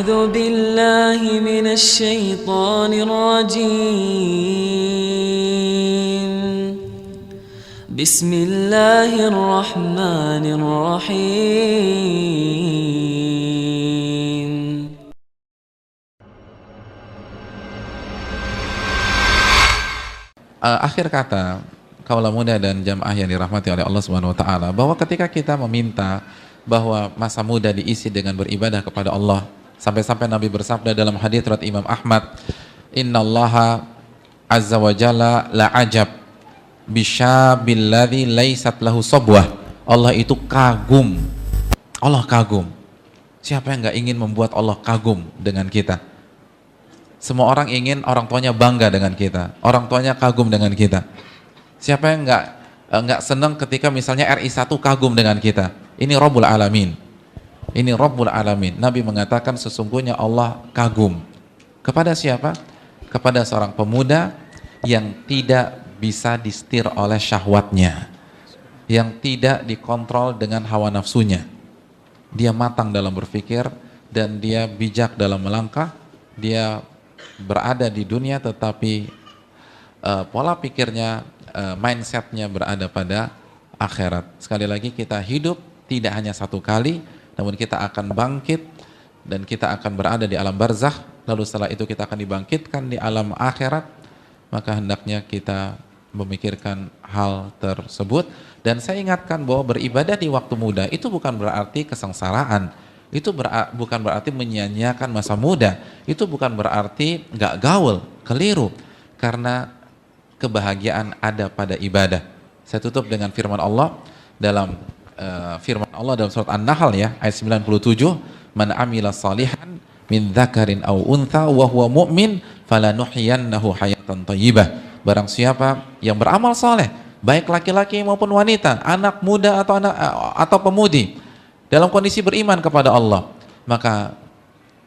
أعوذ بالله من الشيطان الرجيم بسم الله الرحمن الرحيم Akhir kata kaula muda dan jamaah yang dirahmati oleh Allah Subhanahu wa taala, bahwa ketika kita meminta bahwa masa muda diisi dengan beribadah kepada Allah, sampai-sampai Nabi bersabda dalam hadits riwayat Imam Ahmad, innallaha azza wa jalla la ajab bisyabil ladzi laysat lahu sabwah. Allah itu kagum. Allah kagum. Siapa yang enggak ingin membuat Allah kagum dengan kita? Semua orang ingin orang tuanya bangga dengan kita, orang tuanya kagum dengan kita. Siapa yang enggak senang ketika misalnya RI1 kagum dengan kita? Ini Rabbul Alamin. Ini Rabbul Alamin. Nabi mengatakan sesungguhnya Allah kagum. Kepada siapa? Kepada seorang pemuda yang tidak bisa disetir oleh syahwatnya, yang tidak dikontrol dengan hawa nafsunya. Dia matang dalam berpikir dan dia bijak dalam melangkah. Dia berada di dunia tetapi pola pikirnya, mindsetnya berada pada akhirat. Sekali lagi, kita hidup tidak hanya satu kali, namun kita akan bangkit dan kita akan berada di alam barzakh, lalu setelah itu kita akan dibangkitkan di alam akhirat. Maka hendaknya kita memikirkan hal tersebut. Dan saya ingatkan bahwa beribadah di waktu muda itu bukan berarti kesengsaraan, itu bukan berarti menyia-nyiakan masa muda, itu bukan berarti nggak gaul, keliru, karena kebahagiaan ada pada ibadah. Saya tutup dengan firman Allah dalam surat An-Nahl ya, ayat 97, man amila salihan min dzakarin aw untha wa huwa mu'min falanuhyiyannahu hayatan thayyibah. Barang siapa yang beramal saleh, baik laki-laki maupun wanita, anak muda atau pemudi, dalam kondisi beriman kepada Allah, maka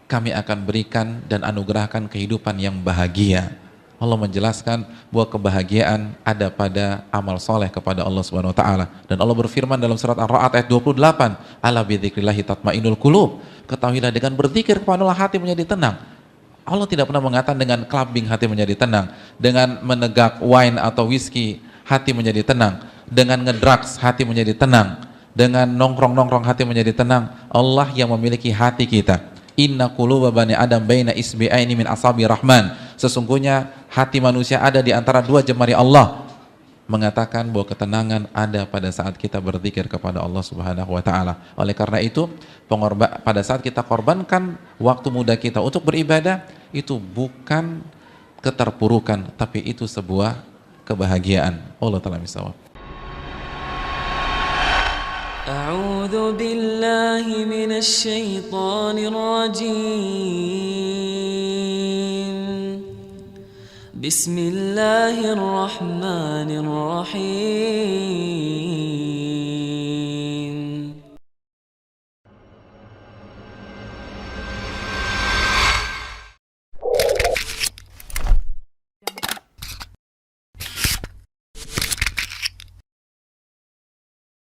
kami akan berikan dan anugerahkan kehidupan yang bahagia. Allah menjelaskan bahwa kebahagiaan ada pada amal soleh kepada Allah Subhanahu wa taala. Dan Allah berfirman dalam surat Ar-Ra'd ayat 28, ala bidzikrillahi tatmainnul qulub. Ketahuilah dengan berzikir kepada Allah hati menjadi tenang. Allah tidak pernah mengatakan dengan clubbing hati menjadi tenang, dengan menegak wine atau whisky hati menjadi tenang, dengan ngedrugs hati menjadi tenang, dengan nongkrong-nongkrong hati menjadi tenang. Allah yang memiliki hati kita. Inna quluba bani adam baina isbi'aini min asabi rahman. Sesungguhnya hati manusia ada di antara dua jemari Allah. Mengatakan bahwa ketenangan ada pada saat kita berzikir kepada Allah Subhanahu wa taala. Oleh karena itu, pada saat kita korbankan waktu muda kita untuk beribadah, itu bukan keterpurukan, tapi itu sebuah kebahagiaan. Allah taala misawab. أعوذ بالله من الشيطان الرجيم بسم الله الرحمن الرحيم